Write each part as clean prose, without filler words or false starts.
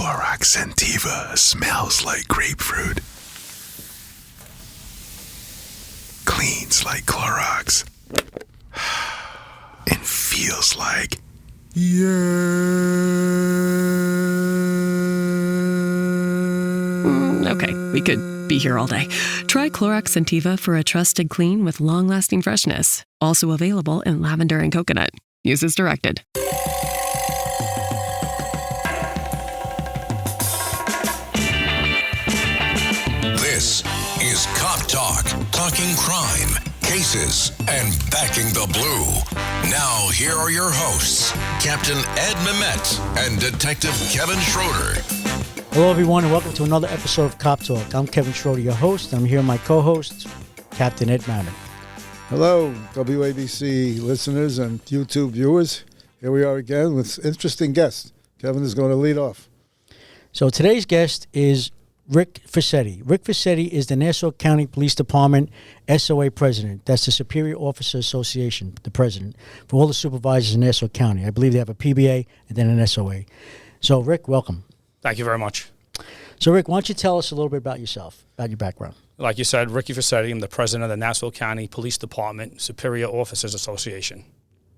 Clorox Sentiva smells like grapefruit. Cleans like Clorox. And feels like... Okay, we could be here all day. Try Clorox Sentiva for a trusted clean with long-lasting freshness. Also available in lavender and coconut. Use as directed. This is Cop Talk, talking crime, cases, and backing the blue. Now, here are your hosts, Captain Ed Mehmet and Detective Kevin Schroeder. Hello, everyone, and welcome to another episode of Cop Talk. I'm Kevin Schroeder, your host. I'm here with my co-host, Captain Ed Mehmet. Hello, WABC listeners and YouTube viewers. Here we are again with interesting guests. Kevin is going to lead off. So today's guest is Rick Frassetti. Rick Frassetti is the Nassau County Police Department SOA president. That's the Superior Officer Association, the president, for all the supervisors in Nassau County. I believe they have a PBA and then an SOA. So, Rick, welcome. Thank you very much. So, Rick, why don't you tell us a little bit about yourself, about your background? Like you said, Ricky Frassetti. I'm the president of the Nassau County Police Department Superior Officers Association.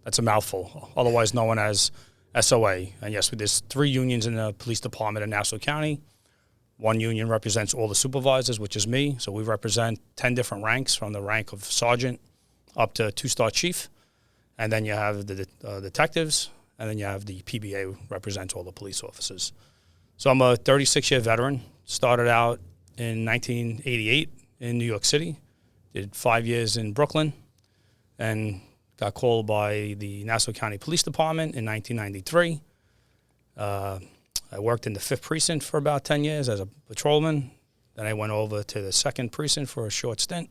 That's a mouthful, otherwise known as SOA. And yes, there's 3 unions in the police department in Nassau County. One union represents all the supervisors, which is me. So we represent 10 different ranks, from the rank of sergeant up to 2-star chief. And then you have the detectives, and then you have the PBA, who represents all the police officers. So I'm a 36-year veteran. Started out in 1988 in New York City. Did 5 years in Brooklyn, and got called by the Nassau County Police Department in 1993. I worked in the 5th Precinct for about 10 years as a patrolman. Then I went over to the 2nd Precinct for a short stint.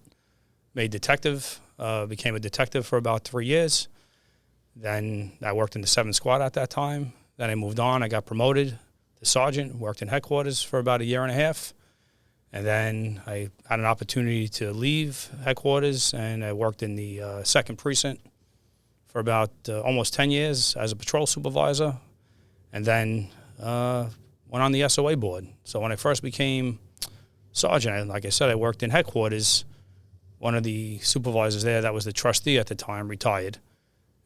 Made detective, became a detective for about 3 years. Then I worked in the 7th Squad at that time. Then I moved on. I got promoted to sergeant, worked in headquarters for about a year and a half. And then I had an opportunity to leave headquarters, and I worked in the 2nd Precinct for about almost 10 years as a patrol supervisor. And then went on the SOA board. So when I first became sergeant, like I said, I worked in headquarters. One of the supervisors there, that was the trustee at the time, retired.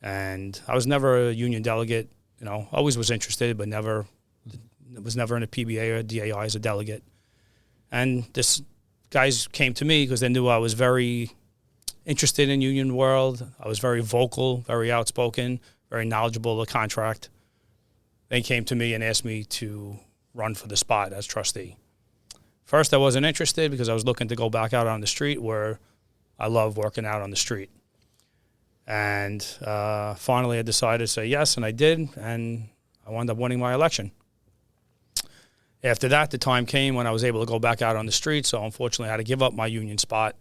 And I was never a union delegate. You know, always was interested, but was never in a PBA or DAI as a delegate. And this guys came to me because they knew I was very interested in union world. I was very vocal, very outspoken, very knowledgeable of the contract. They came to me and asked me to run for the spot as trustee. First, I wasn't interested because I was looking to go back out on the street, where I love working out on the street. And finally, I decided to say yes, and I did, and I wound up winning my election. After that, the time came when I was able to go back out on the street, so unfortunately I had to give up my union spot.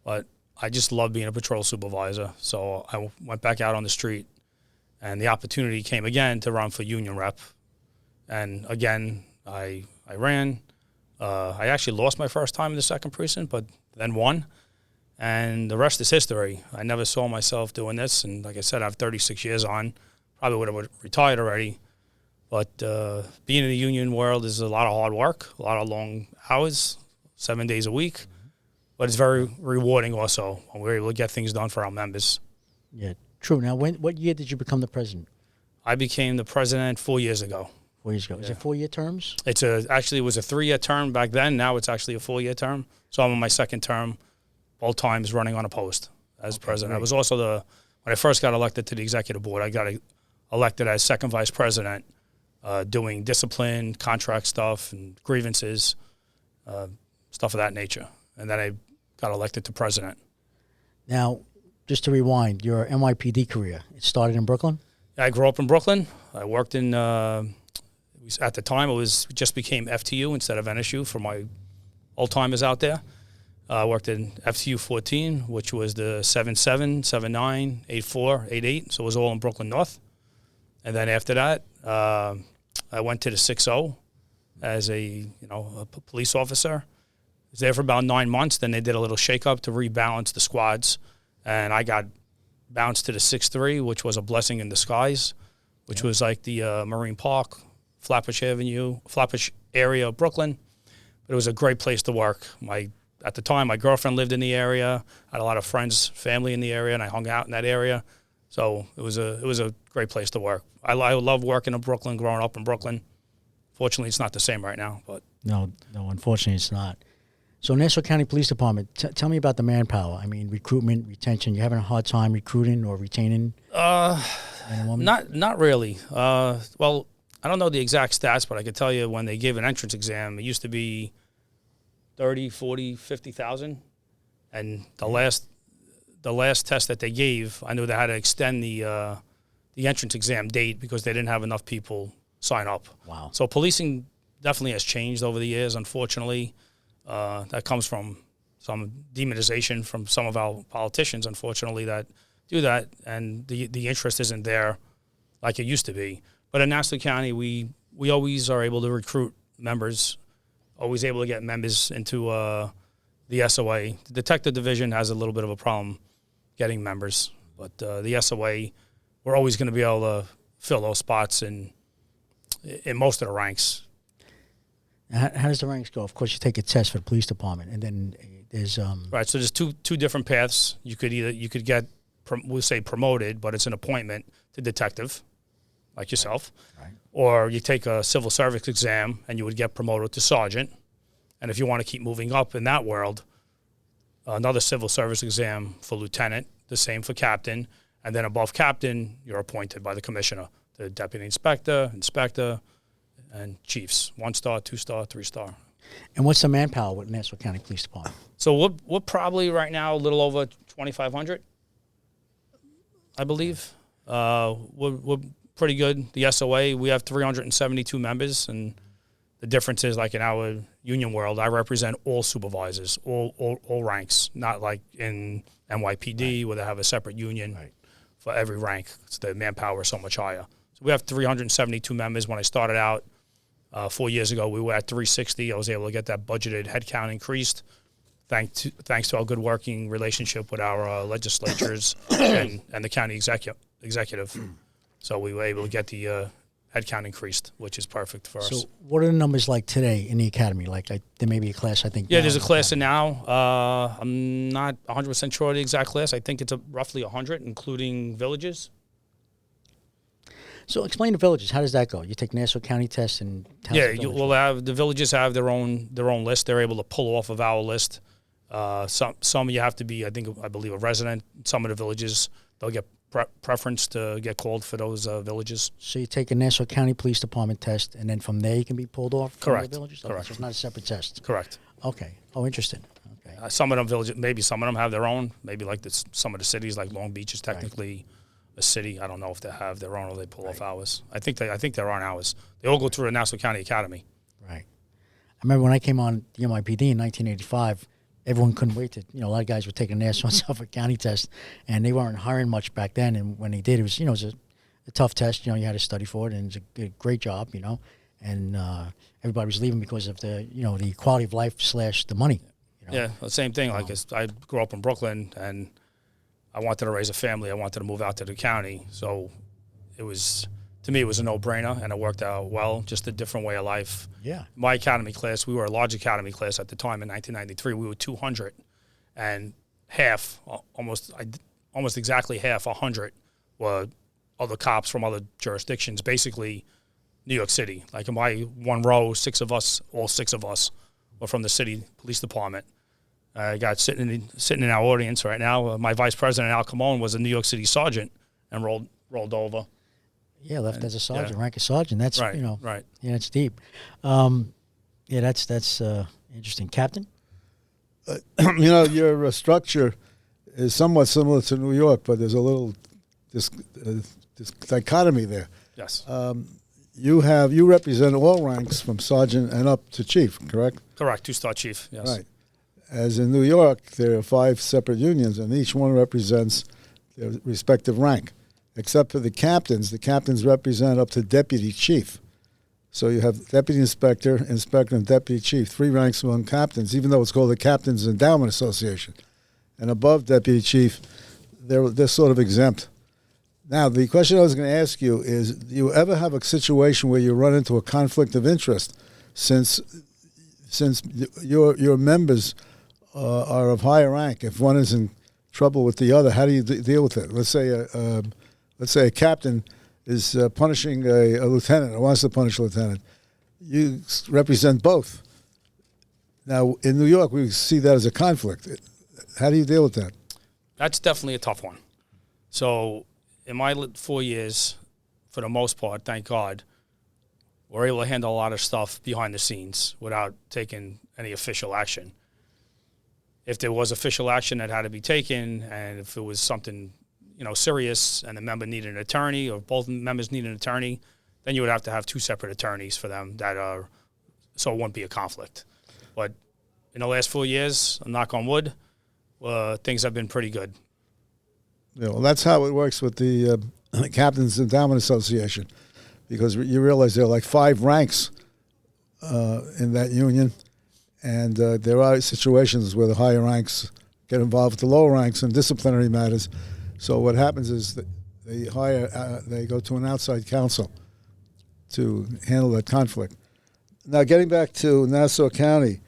But I just love being a patrol supervisor, so I went back out on the street. And the opportunity came again to run for union rep. And again, I ran. I actually lost my first time in the 2nd Precinct, but then won. And the rest is history. I never saw myself doing this. And like I said, I have 36 years on. Probably would have retired already. But being in the union world is a lot of hard work, a lot of long hours, 7 days a week. But it's very rewarding also when we're able to get things done for our members. Yeah, true. Now, what year did you become the president? I became the president 4 years ago. 4 years ago. Yeah. Is it 4-year terms? Actually, it was a 3-year term back then. Now it's actually a 4-year term. So I'm in my 2nd term, both times running on a post as president. Great. I was also when I first got elected to the executive board, I got elected as 2nd vice president, doing discipline, contract stuff, and grievances, stuff of that nature. And then I got elected to president. Now, just to rewind, your NYPD career, it started in Brooklyn? I grew up in Brooklyn. I worked in, at the time, just became FTU instead of NSU for my old-timers out there. I worked in FTU 14, which was the 7-7, 7-9, 8-4, 8-8, so it was all in Brooklyn North. And then after that, I went to the 6-0 as a police officer. I was there for about 9 months. Then they did a little shake-up to rebalance the squads. And I got bounced to the 6-3, which was a blessing in disguise, which was like the Marine Park Flatbush area of Brooklyn. But it was a great place to work. At the time, my girlfriend lived in the area. I had a lot of friends, family in the area, and I hung out in that area. So it was a great place to work. I love working in Brooklyn, growing up in Brooklyn. Fortunately, it's not the same right now. But No, unfortunately, it's not. So Nassau County Police Department, tell me about the manpower. I mean, recruitment, retention. You having a hard time recruiting or retaining? Men and women? Not really. Well, I don't know the exact stats, but I could tell you when they gave an entrance exam, it used to be 30, 40, 50,000. And the last test that they gave, I knew they had to extend the entrance exam date because they didn't have enough people sign up. Wow. So policing definitely has changed over the years, unfortunately. That comes from some demonization from some of our politicians, unfortunately, that do that, and the interest isn't there like it used to be. But in Nassau County, we always are able to recruit members, always able to get members into the SOA. The detective division has a little bit of a problem getting members, but the SOA, we're always going to be able to fill those spots in most of the ranks. How does the ranks go? Of course, you take a test for the police department, and then there's right. So there's two different paths. You could get we'll say promoted, but it's an appointment to detective, like yourself, right. Or you take a civil service exam and you would get promoted to sergeant. And if you want to keep moving up in that world, another civil service exam for lieutenant, the same for captain, and then above captain, you're appointed by the commissioner, the deputy inspector, and chiefs, 1-star, 2-star, 3-star. And what's the manpower with Nassau County Police Department? So we're probably right now a little over 2,500, I believe. We're pretty good. The SOA, we have 372 members, and the difference is, like in our union world, I represent all supervisors, all ranks, not like in NYPD where they have a separate union for every rank. So the manpower is so much higher. So we have 372 members. When I started out 4 years ago, we were at 360. I was able to get that budgeted headcount increased thanks to our good working relationship with our legislatures and the county executive. So we were able to get the headcount increased, which is perfect for us. So what are the numbers like today in the academy? Like there may be a class, I think. Yeah, there's a class in now. I'm not 100% sure of the exact class. I think it's roughly 100, including villages. So explain the villages. How does that go? You take Nassau County tests and we'll have the villages have their own list. They're able to pull off of our list. Some you have to be, I believe, a resident. Some of the villages they'll get preference to get called for those villages. So you take a Nassau County Police Department test, and then from there you can be pulled off from the villages? Correct. So it's not a separate test? Correct. Okay. Oh, interesting. Okay. Some of them villages, maybe some of them have their own. Maybe like some of the cities, like Long Beach is technically a city. I don't know if they have their own or they pull off ours. I think they're on ours. They all go through the Nassau County Academy. Right. I remember when I came on the NYPD in 1985, everyone couldn't wait to, a lot of guys were taking Nassau and Suffolk County test, and they weren't hiring much back then. And when they did, it was, it was a tough test. You had to study for it, and it was a great job, and everybody was leaving because of the, the quality of life / the money. Yeah, the same thing. Like I grew up in Brooklyn, and I wanted to raise a family. I wanted to move out to the county. So to me, it was a no-brainer, and it worked out well, just a different way of life. Yeah. My academy class, we were a large academy class at the time in 1993. We were 200, and half, almost exactly half, 100, were other cops from other jurisdictions, basically New York City. Like in my one row, all six of us were from the city police department. I got sitting in our audience right now. My vice president, Al Camone, was a New York City sergeant and rolled over. Yeah, left as a sergeant, rank as sergeant. That's right. Yeah, it's deep. Yeah, that's interesting. Captain? Your structure is somewhat similar to New York, but there's a little this dichotomy there. Yes. You represent all ranks from sergeant and up to chief, correct? Correct, 2-star chief. Yes. Right. As in New York, there are 5 separate unions, and each one represents their respective rank. Except for the captains represent up to deputy chief. So you have deputy inspector, and deputy chief, 3 ranks among captains, even though it's called the Captains Endowment Association. And above deputy chief, they're sort of exempt. Now, the question I was going to ask you is, do you ever have a situation where you run into a conflict of interest since your members are of higher rank? If one is in trouble with the other, how do you deal with it? Let's say a captain is punishing a lieutenant or wants to punish a lieutenant. You represent both. Now, in New York, we see that as a conflict. How do you deal with that? That's definitely a tough one. So in my 4 years, for the most part, thank God, we're able to handle a lot of stuff behind the scenes without taking any official action. If there was official action that had to be taken, and if it was something, serious, and the member needed an attorney, or both members need an attorney, then you would have to have two separate attorneys for them so it wouldn't be a conflict. But in the last 4 years, knock on wood, things have been pretty good. Yeah, well, that's how it works with the Captain's Endowment Association, because you realize there are like 5 ranks in that union, and there are situations where the higher ranks get involved with the lower ranks in disciplinary matters. So what happens is that they go to an outside counsel to handle that conflict. Now, getting back to Nassau County,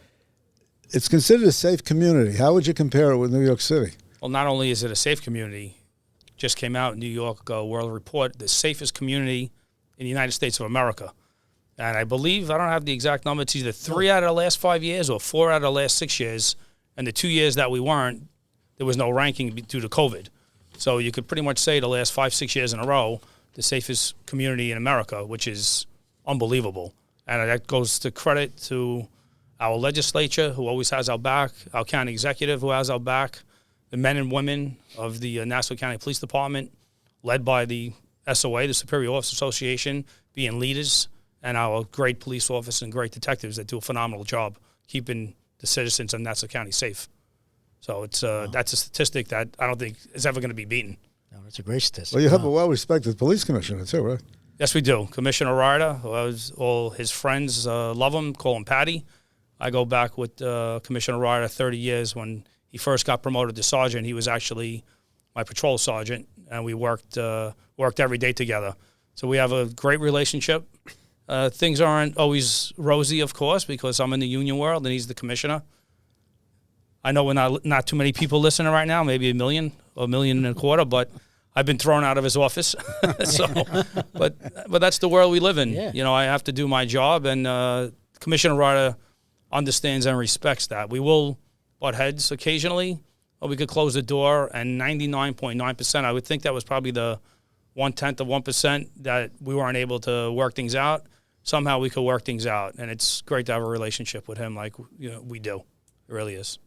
it's considered a safe community. How would you compare it with New York City? Well, not only is it a safe community, just came out in New York World Report, the safest community in the United States of America. And I believe, I don't have the exact number, it's either 3 out of the last 5 years or 4 out of the last 6 years. And the 2 years that we weren't, there was no ranking due to COVID. So you could pretty much say the last 5-6 years in a row, the safest community in America, which is unbelievable. And that goes to credit to our legislature, who always has our back, our county executive, who has our back, the men and women of the Nassau County Police Department, led by the SOA, the Superior Officers Association, being leaders, and our great police officers and great detectives that do a phenomenal job keeping the citizens of Nassau County safe. So it's that's a statistic that I don't think is ever going to be beaten. No, that's a great statistic. Well, you have a well-respected police commissioner too, right? Yes, we do. Commissioner Ryder, all his friends love him, call him Patty. I go back with Commissioner Ryder 30 years. When he first got promoted to sergeant, he was actually my patrol sergeant, and we worked every day together. So we have a great relationship. Things aren't always rosy, of course, because I'm in the union world and he's the commissioner. I know we're not too many people listening right now, maybe 1 million or 1.25 million, but I've been thrown out of his office. But that's the world we live in. Yeah. I have to do my job, and Commissioner Ryder understands and respects that. We will butt heads occasionally, or we could close the door, and 99.9%, I would think that was probably the 1/10 of 1% that we weren't able to work things out. Somehow we could work things out, and it's great to have a relationship with him like we do. It really is.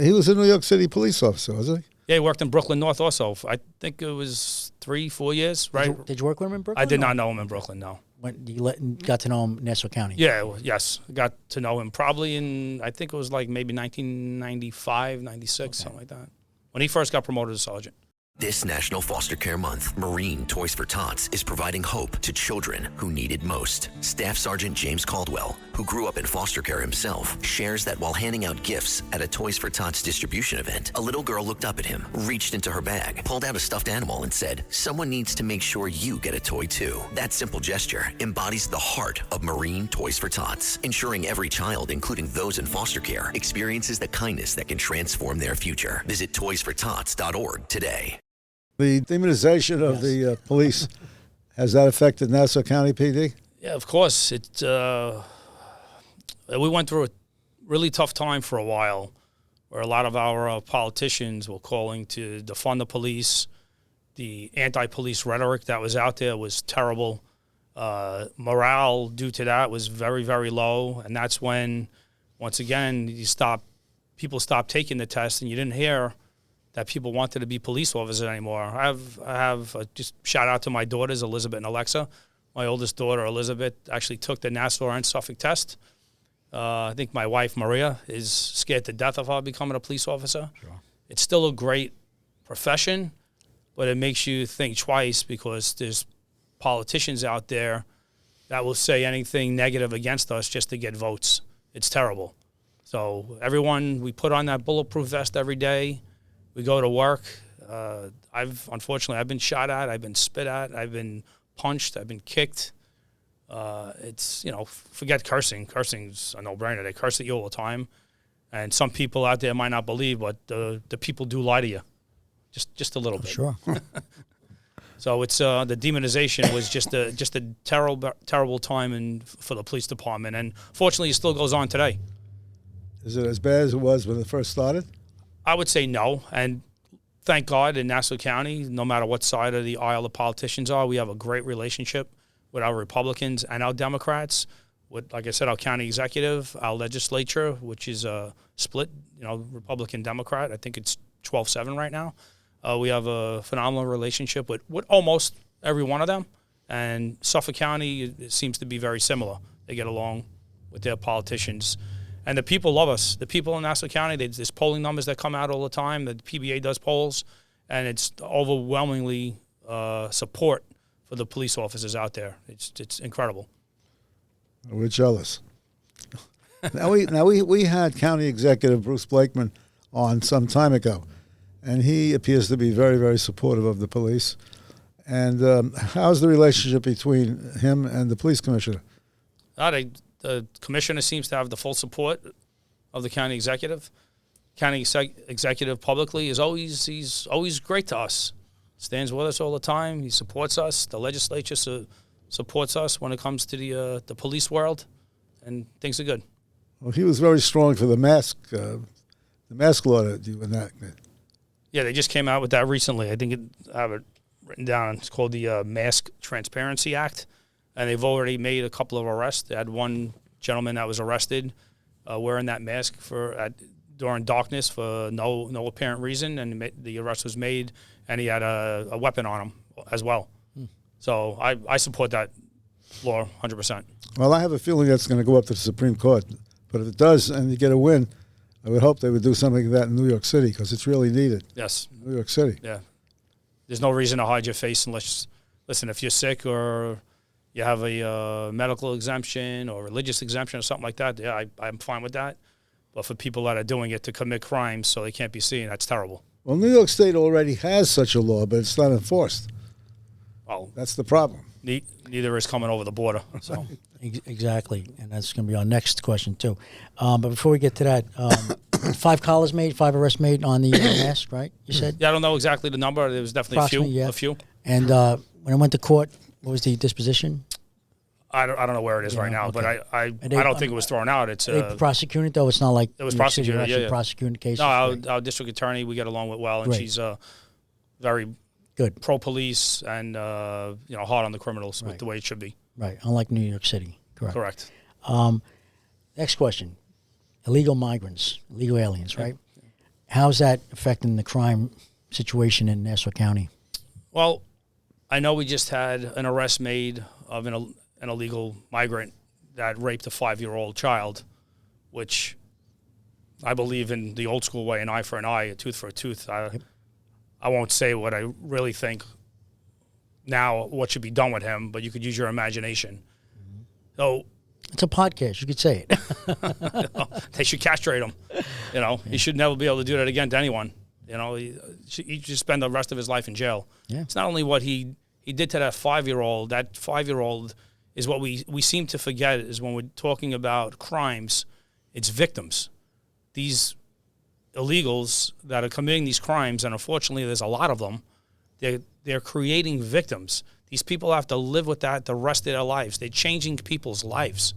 He was a New York City police officer, wasn't he? Yeah, he worked in Brooklyn North also. I think it was 3-4 years, right? Did you work with him in Brooklyn? I did not know him in Brooklyn, no. When you got to know him in Nassau County? Yeah, yes. Got to know him probably in, I think it was like maybe 1995, 96, something like that, when he first got promoted to sergeant. This National Foster Care Month, Marine Toys for Tots is providing hope to children who need it most. Staff Sergeant James Caldwell, who grew up in foster care himself, shares that while handing out gifts at a Toys for Tots distribution event, a little girl looked up at him, reached into her bag, pulled out a stuffed animal and said, "Someone needs to make sure you get a toy too." That simple gesture embodies the heart of Marine Toys for Tots, ensuring every child, including those in foster care, experiences the kindness that can transform their future. Visit toysfortots.org today. The demonization of the police, has that affected Nassau County PD? Yeah, of course. We went through a really tough time for a while where a lot of our politicians were calling to defund the police. The anti-police rhetoric that was out there was terrible. Morale due to that was very, very low. And that's when, once again, people stopped taking the test, and you didn't hear that people wanted to be police officers anymore. I have just shout out to my daughters, Elizabeth and Alexa. My oldest daughter, Elizabeth, actually took the Nassau and Suffolk test. I think my wife, Maria, is scared to death of her becoming a police officer. Sure. It's still a great profession, but it makes you think twice because there's politicians out there that will say anything negative against us just to get votes. It's terrible. So everyone, we put on that bulletproof vest every day. We go to work. I've been shot at, I've been spit at, I've been punched, I've been kicked. It's, forget cursing. Cursing's a no-brainer. They curse at you all the time. And some people out there might not believe, but the people do lie to you. Just a little bit. Sure. So it's the demonization was just a terrible time for the police department. And fortunately, it still goes on today. Is it as bad as it was when it first started? I would say no. And thank God in Nassau County, no matter what side of the aisle the politicians are, we have a great relationship with our Republicans and our Democrats, with, like I said, our county executive, our legislature, which is a split, Republican-Democrat. I think it's 12-7 right now. We have a phenomenal relationship with almost every one of them. And Suffolk County, it seems to be very similar. They get along with their politicians. And the people love us. The people in Nassau County, there's polling numbers that come out all the time. The PBA does polls, and it's overwhelmingly support for the police officers out there. It's incredible. We're jealous. We had County Executive Bruce Blakeman on some time ago, and he appears to be very, very supportive of the police. And how's the relationship between him and the police commissioner? The commissioner seems to have the full support of the county executive. County executive publicly he's always great to us. Stands with us all the time. He supports us. The legislature supports us when it comes to the police world, and things are good. Well, he was very strong for the mask law that you enacted. Yeah, they just came out with that recently. I have it written down. It's called the Mask Transparency Act, and they've already made a couple of arrests. They had one gentleman that was arrested wearing that mask during darkness for no apparent reason, and the arrest was made, and he had a weapon on him as well. So I support that law 100%. Well, I have a feeling that's going to go up to the Supreme Court. But if it does and you get a win, I would hope they would do something like that in New York City because it's really needed. Yes. New York City. Yeah. There's no reason to hide your face listen, if you're sick or you have a medical exemption or religious exemption or something like that, yeah, I'm fine with that. But for people that are doing it to commit crimes so they can't be seen, that's terrible. Well, New York State already has such a law, but it's not enforced. Well, that's the problem. Neither is coming over the border. So Exactly, and that's going to be our next question too. But before we get to that, 5 arrests made on the mask, right? You said? Yeah, I don't know exactly the number. There was definitely a few. And when it went to court, what was the disposition? I don't know where it is right now, okay. but I don't think it was thrown out. It's they prosecuted though. It's not like it was prosecuted. Yeah. Prosecuting cases. No, our district attorney we get along with well, and she's very good pro-police and hard on the criminals with the way it should be. Right, unlike New York City. Correct. Next question: illegal migrants, illegal aliens, right? How's that affecting the crime situation in Nassau County? Well, I know we just had an arrest made of an illegal migrant that raped a 5-year-old child, which I believe in the old school way, an eye for an eye, a tooth for a tooth. I won't say what I really think now, what should be done with him, but you could use your imagination. So it's a podcast. You could say it. They should castrate him. He should never be able to do that again to anyone. He should spend the rest of his life in jail. Yeah. It's not only what he did to that 5-year-old. That 5-year-old is what we seem to forget is when we're talking about crimes, it's victims. These illegals that are committing these crimes, and unfortunately there's a lot of them, they're creating victims. These people have to live with that the rest of their lives. They're changing people's lives.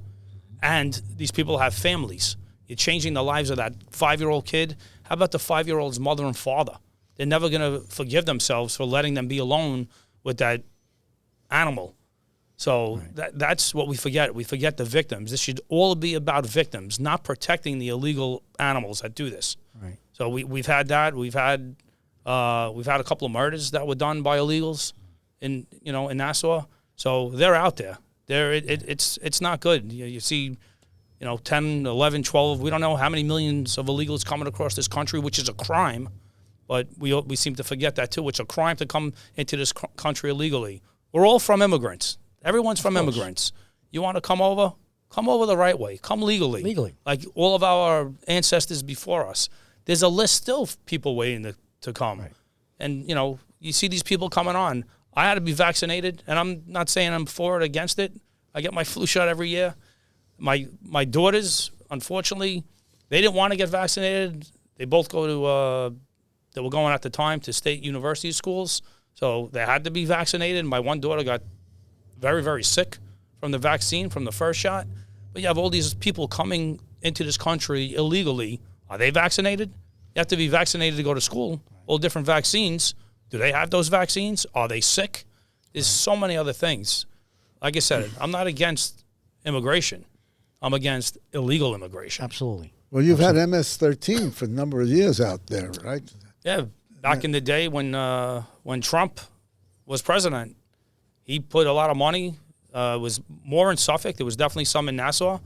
And these people have families. You're changing the lives of that 5-year-old kid. How about the 5-year-old's mother and father? They're never going to forgive themselves for letting them be alone with that animal. So that's what we forget. We forget the victims. This should all be about victims, not protecting the illegal animals that do this. Right. So we've had that. We've had a couple of murders that were done by illegals in Nassau. So they're out there. It's not good. You see, 10, 11, 12. We don't know how many millions of illegals coming across this country, which is a crime. But we seem to forget that too. It's a crime to come into this country illegally. We're all from immigrants. Everyone's from immigrants. You want to come over the right way. Come legally. Like all of our ancestors before us. There's a list still of people waiting to come. Right. And, you see these people coming on. I had to be vaccinated, and I'm not saying I'm for it or against it. I get my flu shot every year. My daughters, unfortunately, they didn't want to get vaccinated. They both go to, they were going at the time to state university schools, so they had to be vaccinated. My one daughter got very, very sick from the vaccine, from the first shot. But you have all these people coming into this country illegally. Are they vaccinated? You have to be vaccinated to go to school. All different vaccines. Do they have those vaccines? Are they sick? There's so many other things. Like I said, I'm not against immigration. I'm against illegal immigration. Absolutely. Well, you've had MS-13 for a number of years out there, right? Yeah, back in the day when Trump was president, he put a lot of money. It was more in Suffolk. There was definitely some in Nassau.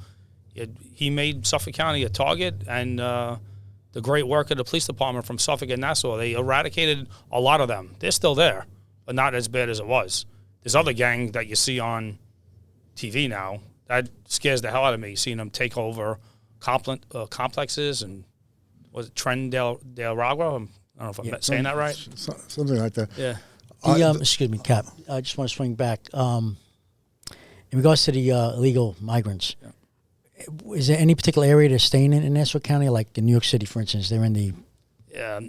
He made Suffolk County a target, and the great work of the police department from Suffolk and Nassau, they eradicated a lot of them. They're still there, but not as bad as it was. There's other gang that you see on TV now that scares the hell out of me, seeing them take over complexes and was it Tren del Ragua? I don't know if I'm saying that right. Something like that. Yeah. Excuse me, Cap. I just want to swing back. In regards to the illegal migrants, is there any particular area they're staying in Nassau County, like in New York City, for instance? They're in the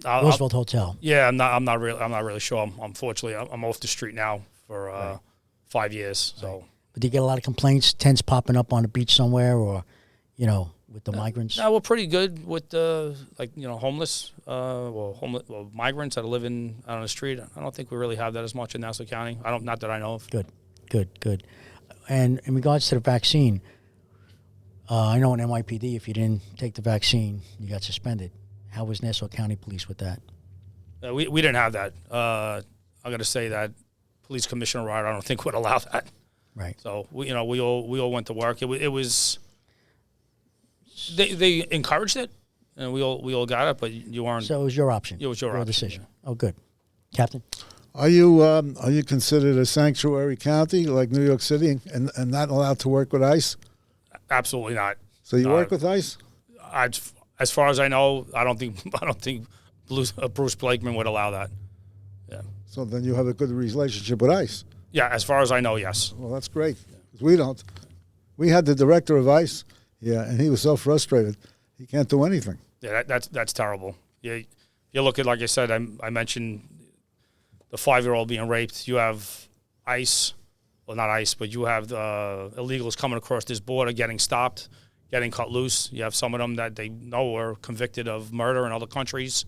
Roosevelt Hotel. Yeah, I'm not really sure. Unfortunately, I'm off the street now for 5 years. So, but do you get a lot of complaints? Tents popping up on the beach somewhere, or with the migrants? No, we're pretty good with homeless, migrants that are living out on the street. I don't think we really have that as much in Nassau County. Not that I know of. Good. And in regards to the vaccine, I know in NYPD, if you didn't take the vaccine, you got suspended. How was Nassau County Police with that? We didn't have that. I got to say that Police Commissioner Ryder, I don't think would allow that. Right. So we all went to work. It was they encouraged it, and we all got it, but you weren't. So it was your option. It was your option, decision. Yeah. Oh, good, Captain. Are you considered a sanctuary county like New York City and not allowed to work with ICE? Absolutely not. So you work with ICE? As far as I know, I don't think Bruce Blakeman would allow that. Yeah. So then you have a good relationship with ICE. Yeah, as far as I know, yes. Well, that's great. We don't. We had the director of ICE, and he was so frustrated he can't do anything. Yeah, that's terrible. You look at, like I said, I mentioned the 5-year-old being raped. You have ICE, well, not ICE, but you have illegals coming across this border, getting stopped, getting cut loose. You have some of them that they know are convicted of murder in other countries.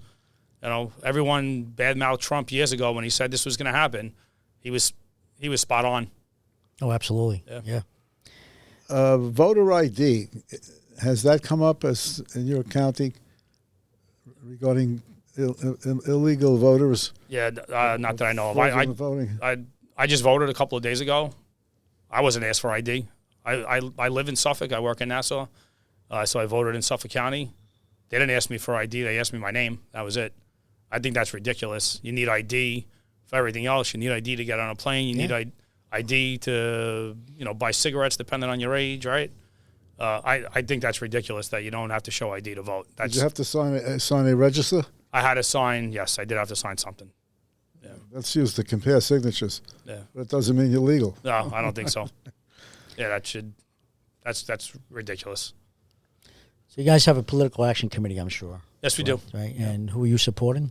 Everyone badmouthed Trump years ago when he said this was going to happen. He was spot on. Oh, absolutely. Yeah. Voter ID, has that come up as in your county regarding illegal voters? Yeah, not that I know of. Voting? I just voted a couple of days ago. I wasn't asked for ID. I live in Suffolk. I work in Nassau. So I voted in Suffolk County. They didn't ask me for ID. They asked me my name. That was it. I think that's ridiculous. You need ID for everything else. You need ID to get on a plane. You need ID to buy cigarettes, depending on your age, right? I think that's ridiculous that you don't have to show ID to vote. Did you have to sign a register? I had to sign. Yes, I did have to sign something. Yeah. That's used to compare signatures. Yeah. But it doesn't mean you're legal. No, I don't think so. Yeah, that's ridiculous. So you guys have a political action committee, I'm sure. Yes, we do. Right, and who are you supporting?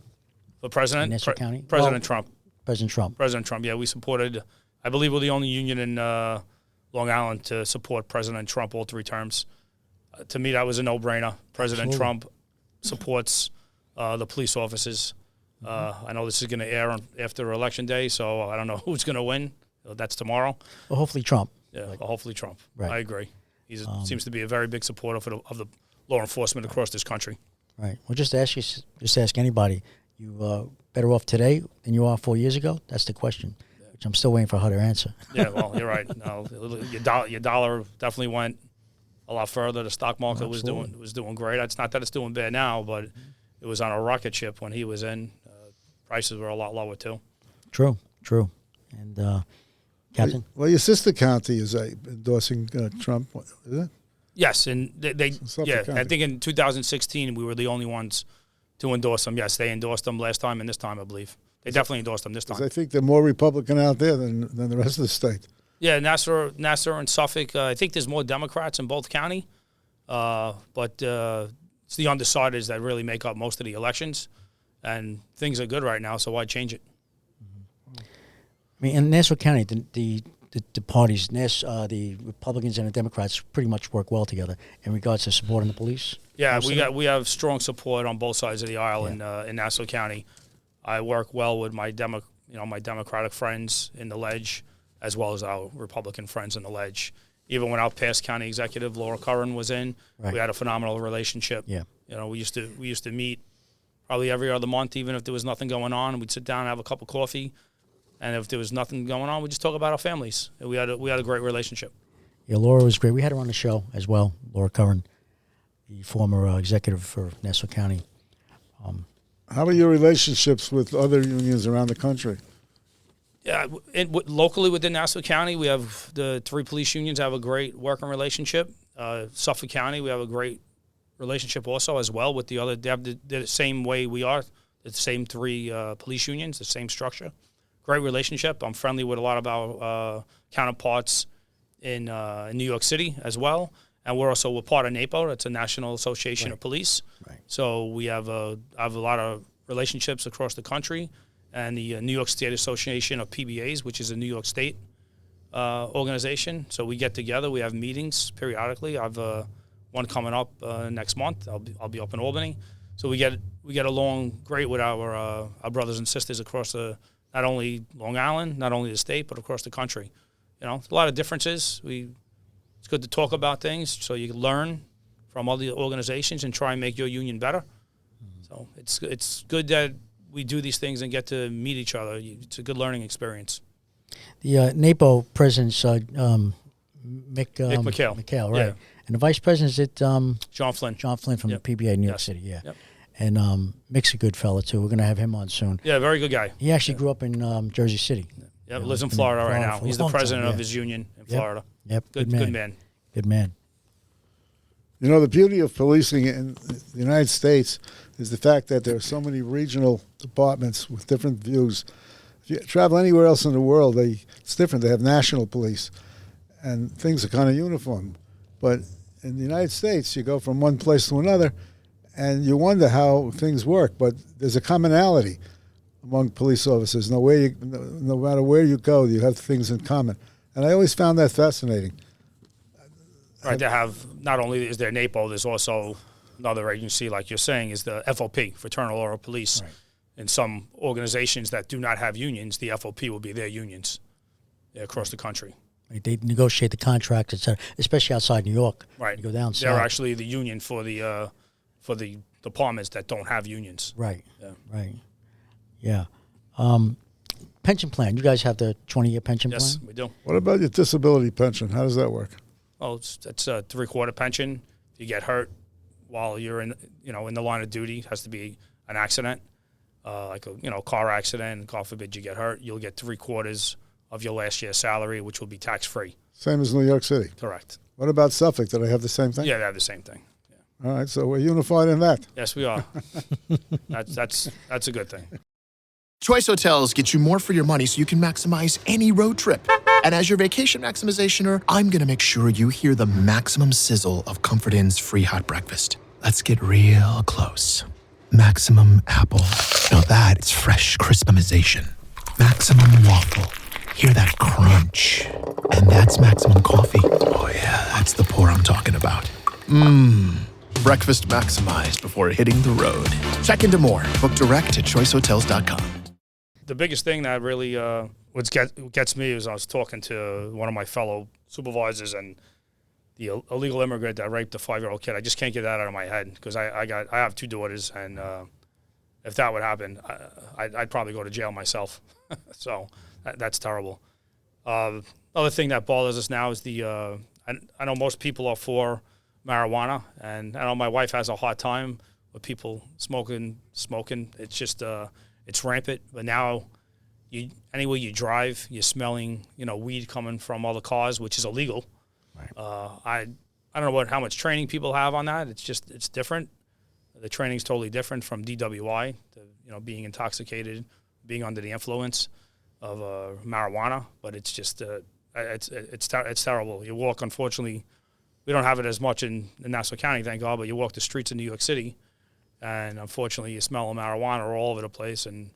The president, Nassau County? President Trump. President Trump. President Trump. Yeah, we supported. I believe we're the only union in Long Island to support President Trump all 3 terms. To me, that was a no-brainer. President Trump supports the police officers. I know this is going to air after Election Day, so I don't know who's going to win. That's tomorrow. Well, hopefully Trump. Yeah, hopefully Trump. Right. I agree. He seems to be a very big supporter of the law enforcement across this country. Right. Well, just ask anybody. You better off today than you are 4 years ago? That's the question, which I'm still waiting for her to answer. Yeah, well, you're right. No, your dollar definitely went a lot further. The stock market was doing great. It's not that it's doing bad now, but it was on a rocket ship when he was in. Prices were a lot lower too. True. And Captain? Well, your sister county is endorsing Trump, is it? Yes, and they I think in 2016 we were the only ones to endorse him. Yes, they endorsed him last time and this time, I believe. they definitely endorsed him this time. 'Cause I think they're more Republican out there than the rest of the state. Yeah, Nassau and Suffolk. I think there's more Democrats in both county, but it's the undecideds that really make up most of the elections, and things are good right now. So why change it? I mean, in Nassau County, the parties, the Republicans and the Democrats, pretty much work well together in regards to supporting the police. Yeah, we have strong support on both sides of the aisle in Nassau County. I work well with my Democratic friends in the ledge, as well as our Republican friends in the ledge. Even when our past county executive Laura Curran was in, we had a phenomenal relationship. Yeah, we used to meet probably every other month, even if there was nothing going on. We'd sit down and have a cup of coffee, and if there was nothing going on, we'd just talk about our families. We had a great relationship. Yeah, Laura was great. We had her on the show as well, Laura Curran, the former executive for Nassau County. How are your relationships with other unions around the country? Yeah, locally within Nassau County, we have the 3 police unions have a great working relationship. Suffolk County, we have a great relationship also as well with the other. They have the same way we are, the same 3 police unions, the same structure. Great relationship. I'm friendly with a lot of our counterparts in New York City as well. And we're part of NAPO. That's a National Association of Police. Right. So we have a lot of relationships across the country. And the New York State Association of PBAs, which is a New York State organization. So we get together. We have meetings periodically. I've one coming up next month. I'll be up in Albany. So we get along great with our brothers and sisters across not only Long Island, not only the state, but across the country. A lot of differences. It's good to talk about things so you can learn from other organizations and try and make your union better. So it's good that we do these things and get to meet each other. It's a good learning experience. The NAPO president's Mick McHale. McHale, right? Yeah. And the vice president is John Flynn. John Flynn from the PBA in New York City, yeah. Yep. And Mick's a good fella, too. We're going to have him on soon. Yeah, very good guy. He actually grew up in Jersey City. Yeah, lives in Florida right now. He's the president of yeah. his union in Florida. Yep, Good man. Good man. The beauty of policing in the United States is the fact that there are so many regional departments with different views. If you travel anywhere else in the world, it's different. They have national police, and things are kind of uniform. But in the United States, you go from one place to another, and you wonder how things work. But there's a commonality among police officers. No matter where you go, you have things in common. And I always found that fascinating. Right, they have, not only is there NAPO, there's also another agency, like you're saying, is the FOP, Fraternal Order of Police. Right. In some organizations that do not have unions, the FOP will be their unions across the country. Right, they negotiate the contracts, et cetera, especially outside New York. Right. You go down south. They're actually the union for the departments that don't have unions. Right. Yeah. Right. Yeah. Pension plan. You guys have the 20-year pension Yes, plan? we do. What about your disability pension? How does that work? Well, it's a 3/4 pension. If you get hurt while you're in the line of duty, it has to be an accident, like a car accident. God forbid you get hurt, you'll get 3/4 of your last year's salary, which will be tax free. Same as New York City. Correct. What about Suffolk? Do they have the same thing? Yeah, they have the same thing. Yeah. All right, so we're unified in that. Yes, we are. That's a good thing. Choice Hotels get you more for your money so you can maximize any road trip. And as your vacation maximizationer, I'm going to make sure you hear the maximum sizzle of Comfort Inn's free hot breakfast. Let's get real close. Maximum apple. Now that's fresh crispimization. Maximum waffle. Hear that crunch. And that's maximum coffee. Oh yeah, that's the pour I'm talking about. Breakfast maximized before hitting the road. Check into more. Book direct at choicehotels.com. The biggest thing that really what gets me is I was talking to one of my fellow supervisors and the illegal immigrant that raped a 5-year-old kid. I just can't get that out of my head because I have 2 daughters, and if that would happen, I'd probably go to jail myself. So that's terrible. Other thing that bothers us now is I know most people are for marijuana, and I know my wife has a hard time with people smoking. It's just it's rampant. But now, anywhere you drive, you're smelling weed coming from all the cars, which is illegal. Right. I don't know how much training people have on that. It's different. The training's totally different from DWI to being intoxicated, being under the influence of marijuana, but it's just it's terrible. You walk, unfortunately, we don't have it as much in Nassau County, thank God, but you walk the streets in New York City, and unfortunately, you smell marijuana all over the place, and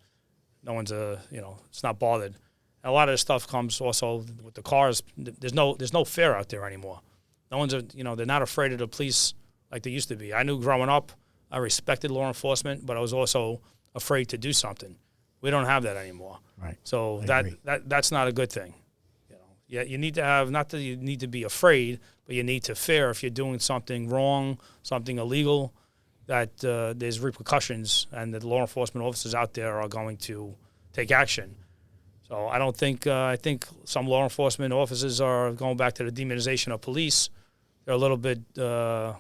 no one's it's not bothered. And a lot of this stuff comes also with the cars. There's no fear out there anymore. No one's they're not afraid of the police like they used to be. I knew growing up, I respected law enforcement, but I was also afraid to do something. We don't have that anymore. Right. So that's not a good thing. You need to have, not that you need to be afraid, but you need to fear if you're doing something wrong, something illegal, that there's repercussions and that law enforcement officers out there are going to take action. So I don't think, I think some law enforcement officers are going back to the demonization of police. They're a little bit,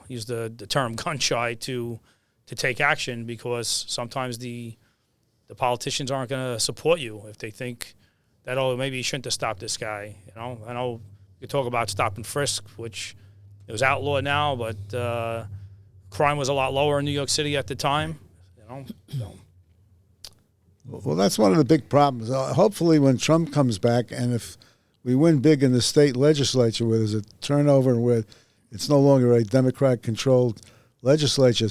use the term gun shy to take action, because sometimes the politicians aren't going to support you if they think that, oh, maybe you shouldn't have stopped this guy. I know you talk about stop and frisk, which it was outlawed now, but crime was a lot lower in New York City at the time. So. Well, that's one of the big problems. Hopefully when Trump comes back, and if we win big in the state legislature where there's a turnover and where it's no longer a Democrat-controlled legislature,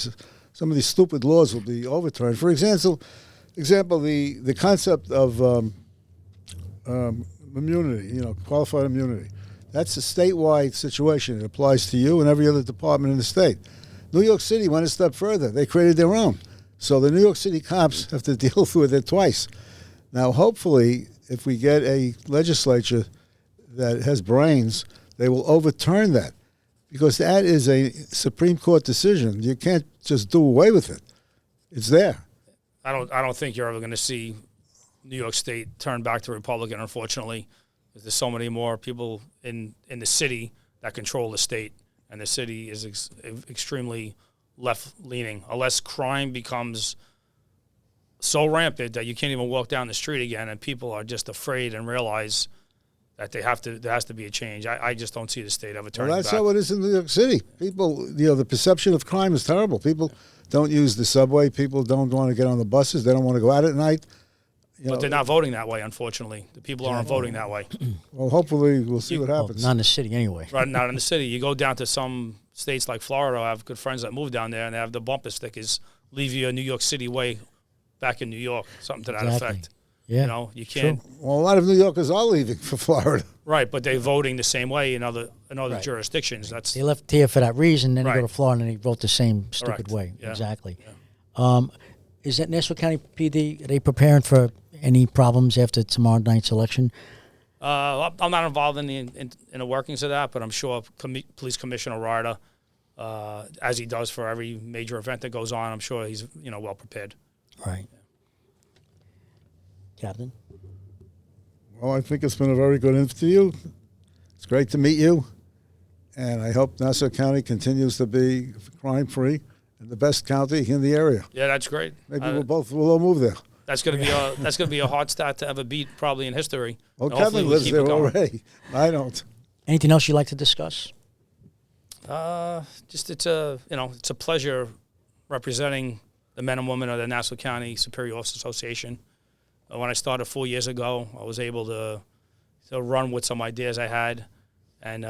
some of these stupid laws will be overturned. For example, the concept of immunity, qualified immunity. That's a statewide situation. It applies to you and every other department in the state. New York City went a step further. They created their own. So the New York City cops have to deal with it twice. Now, hopefully, if we get a legislature that has brains, they will overturn that, because that is a Supreme Court decision. You can't just do away with it. It's there. I don't think you're ever going to see New York State turn back to Republican, unfortunately, because there's so many more people in the city that control the state, and the city is extremely left-leaning. Unless crime becomes so rampant that you can't even walk down the street again, and people are just afraid and realize that there has to be a change. I just don't see the state ever turning back. Well, that's how it is in New York City. People, the perception of crime is terrible. People don't use the subway. People don't want to get on the buses. They don't want to go out at night. But they're not voting that way, unfortunately. The people aren't voting that way. Well, hopefully we'll see what happens. Not in the city anyway. Right, not in the city. You go down to some states like Florida. I have good friends that move down there, and they have the bumper stickers, leave you a New York City way back in New York, something to that effect. Yeah. You can't. Sure. Well, a lot of New Yorkers are leaving for Florida. Right, but they're voting the same way in other jurisdictions. They left here for that reason, then they Right. go to Florida and they vote the same stupid Correct. way. Yeah. Exactly. Yeah. Is that Nassau County PD, are they preparing for any problems after tomorrow night's election? I'm not involved in the workings of that, but I'm sure Police Commissioner Ryder, as he does for every major event that goes on, I'm sure he's well prepared. Right. Captain? Well, I think it's been a very good interview. It's great to meet you, and I hope Nassau County continues to be crime-free and the best county in the area. Yeah, that's great. Maybe we'll all move there. That's going to be a hard stat to ever beat, probably in history. Well, Hopefully Kevin we lives keep there it going. already. I don't. Anything else you'd like to discuss? Just it's a pleasure representing the men and women of the Nassau County Superior Officers Association. When I started 4 years ago, I was able to run with some ideas I had and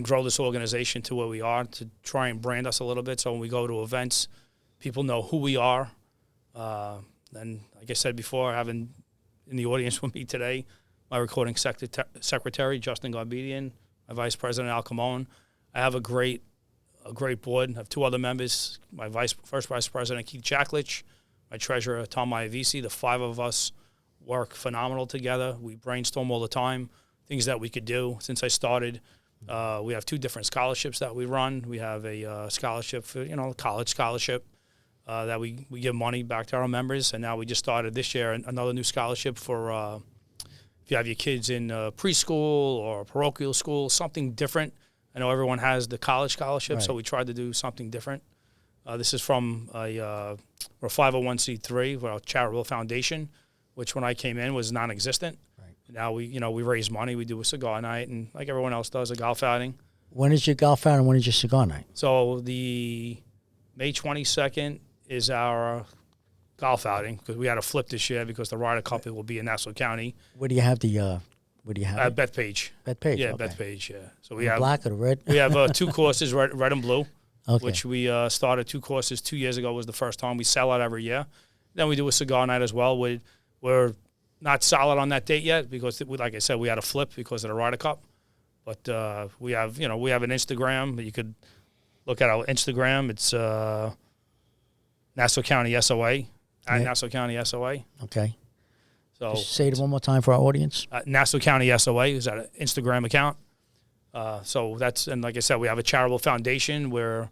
grow this organization to where we are, to try and brand us a little bit. So when we go to events, people know who we are. And like I said before, having in the audience with me today, my recording secretary, Justin Garbedian, my vice president, Al Camone. I have a great board. I have two other members, my first vice president, Keith Chaklich, my treasurer, Tom Iavisi. The five of us work phenomenal together. We brainstorm all the time, things that we could do. Since I started, we have two different scholarships that we run. We have a scholarship for, college scholarship that we give money back to our members. And now we just started this year another new scholarship for if you have your kids in preschool or parochial school, something different. I know everyone has the college scholarship, Right. so we tried to do something different. This is from we're a 501c3, we're a charitable foundation, which when I came in was non-existent. Right. Now we raise money, we do a cigar night, and like everyone else does, a golf outing. When is your golf outing and when is your cigar night? So the May 22nd is our golf outing because we had a flip this year because the Ryder Cup will be in Nassau County. Where do you have the? Where do you have it? Bethpage. Bethpage. Yeah, okay. Bethpage. Yeah. So we The have black or the red? we have 2 courses, red and blue, Okay. which we started 2 courses 2 years ago. Was the first time we sell out every year. Then we do a cigar night as well. We're not solid on that date yet because, like I said, we had a flip because of the Ryder Cup. But we have an Instagram that you could look at our Instagram. It's Nassau County SOA at Nassau County SOA. Okay. So Just say it one more time for our audience. Nassau County SOA is that an Instagram account. So that's, and like I said, we have a charitable foundation where,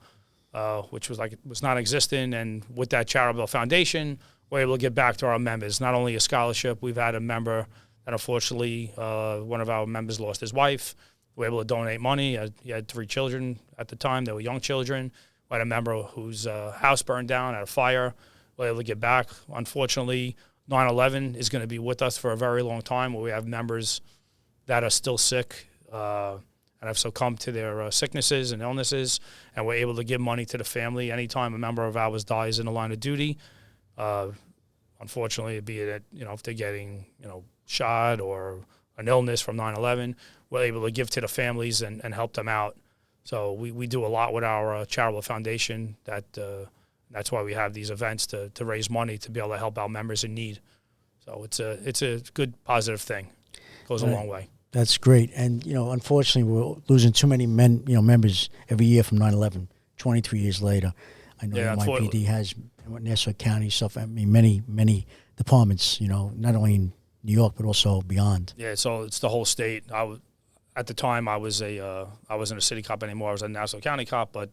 which was non-existent, and with that charitable foundation, we're able to give back to our members. Not only a scholarship, we've had a member that unfortunately, one of our members lost his wife. We were able to donate money. He had 3 children at the time. They were young children. We had a member whose house burned down at a fire. We were able to give back. Unfortunately, 9/11 is going to be with us for a very long time, where we have members that are still sick and have succumbed to their sicknesses and illnesses, and we're able to give money to the family anytime a member of ours dies in the line of duty. Unfortunately, be it if they're getting shot or an illness from 9/11, we're able to give to the families and help them out. So we do a lot with our charitable foundation. That's why we have these events to raise money to be able to help our members in need. So it's a good positive thing. Goes a long way. That's great. And unfortunately, we're losing too many members every year from 9/11. 23 years later, I know NYPD has Nassau County stuff. I mean, many departments. Not only in New York but also beyond. Yeah, so it's the whole state. At the time, I wasn't a city cop anymore. I was a Nassau County cop, but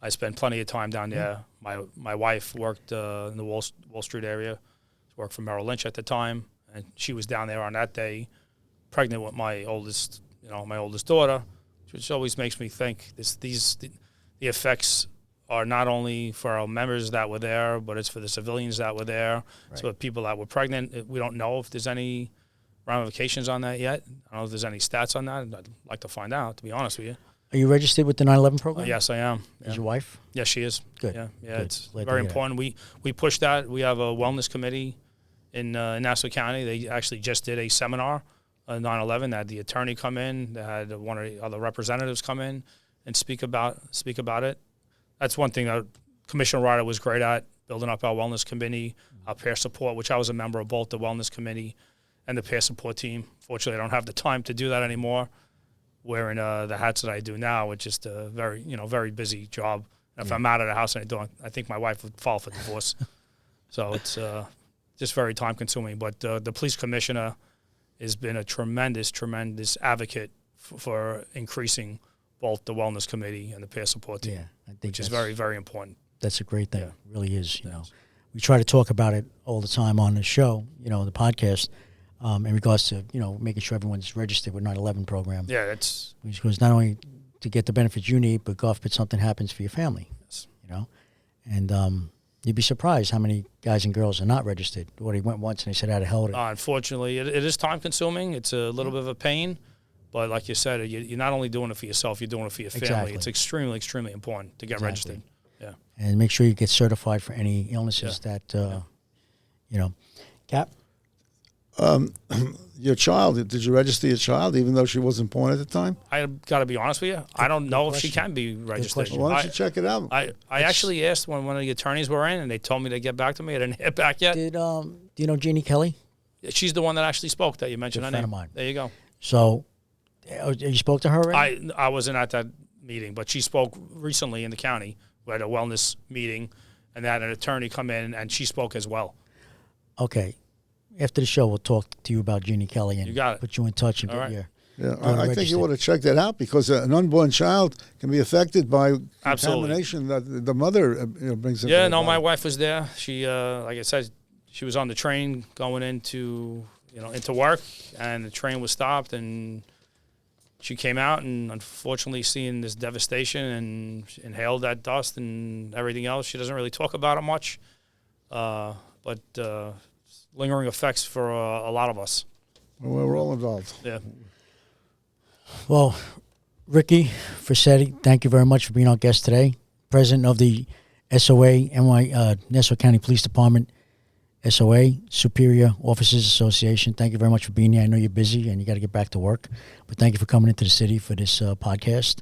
I spent plenty of time down there. My wife worked in the Wall Street area. She worked for Merrill Lynch at the time, and she was down there on that day, pregnant with my oldest daughter, which always makes me think the effects are not only for our members that were there, but it's for the civilians that were there. Right. So people that were pregnant, we don't know if there's any ramifications on that yet. I don't know if there's any stats on that. I'd like to find out, to be honest with you. Are you registered with the 9/11 program? Yes, I am. Is your wife? Yes, she is. Good. Yeah, Good. It's very important. We push that. We have a wellness committee in Nassau County. They actually just did a seminar on 9/11. They had the attorney come in. They had one of the other representatives come in and speak about it. That's one thing that Commissioner Ryder was great at, building up our wellness committee, our peer support, which I was a member of both the wellness committee and the peer support team. Fortunately, I don't have the time to do that anymore, wearing the hats that I do now, which is a very busy job. And if I'm out of the house and I don't, I think my wife would file for divorce. So it's just very time consuming. But the police commissioner has been a tremendous advocate for increasing both the wellness committee and the peer support team, I think which is very, very important. That's a great thing. It really is. We try to talk about it all the time on the show, the podcast, in regards to, making sure everyone's registered with 9/11 program. Yeah, it's because not only to get the benefits you need, but God forbid something happens for your family. Yes. And you'd be surprised how many guys and girls are not registered, or they went once and they said, "Out of hell." Unfortunately, it is time consuming. It's a little bit of a pain. But like you said, you're not only doing it for yourself, you're doing it for your family. Exactly. It's extremely, extremely important to get registered. Yeah. And make sure you get certified for any illnesses that, Cap? Your child, did you register your child even though she wasn't born at the time? I got to be honest with you. I don't know if she can be registered. Well, why don't you check it out? I actually asked when one of the attorneys were in, and they told me to get back to me. I didn't hit back yet. Do you know Jeannie Kelly? She's the one that actually spoke that you mentioned her name. Friend of mine. There you go. So, you spoke to her already? I wasn't at that meeting, but she spoke recently in the county. We had a wellness meeting, and they had an attorney come in, and she spoke as well. Okay. After the show, we'll talk to you about Jeannie Kelly and put you in touch and get your. Yeah, I think you ought to check that out because an unborn child can be affected by contamination that the mother brings into the body. My wife was there. She, like I said, she was on the train going into work, and the train was stopped, and she came out, and unfortunately, seeing this devastation and inhaled that dust and everything else, she doesn't really talk about it much, but lingering effects for a lot of us. Well, we're all involved. Yeah. Well, Ricky Frassetti, thank you very much for being our guest today. President of the SOA, Nassau County Police Department SOA, Superior Officers Association. Thank you very much for being here. I know you're busy and you got to get back to work, but thank you for coming into the city for this podcast.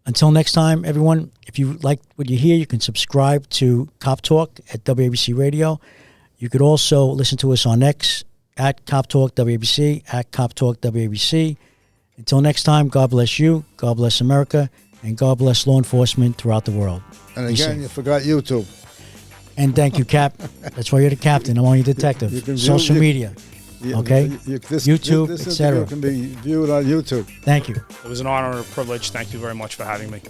Until next time, everyone, if you like what you hear, you can subscribe to Cop Talk at WABC Radio. You could also listen to us on X at Cop Talk WABC, at Cop Talk WABC. Until next time, God bless you, God bless America, and God bless law enforcement throughout the world. And again, you forgot YouTube. And thank you, Cap. That's why you're the captain. I'm only detective. You can Social media. Okay? YouTube, etc. Can be viewed on YouTube. Thank you. It was an honor and a privilege. Thank you very much for having me.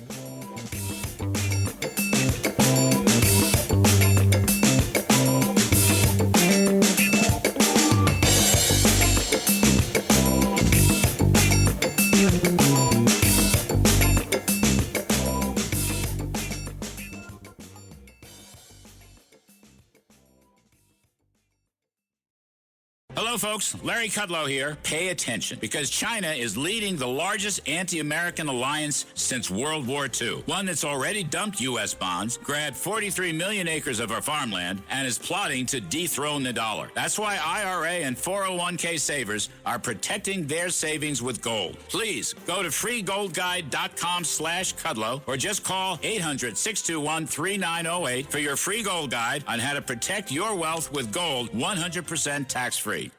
Hello, folks. Larry Kudlow here. Pay attention, because China is leading the largest anti-American alliance since World War II. One that's already dumped U.S. bonds, grabbed 43 million acres of our farmland, and is plotting to dethrone the dollar. That's why IRA and 401k savers are protecting their savings with gold. Please go to freegoldguide.com/Kudlow or just call 800-621-3908 for your free gold guide on how to protect your wealth with gold 100% tax-free.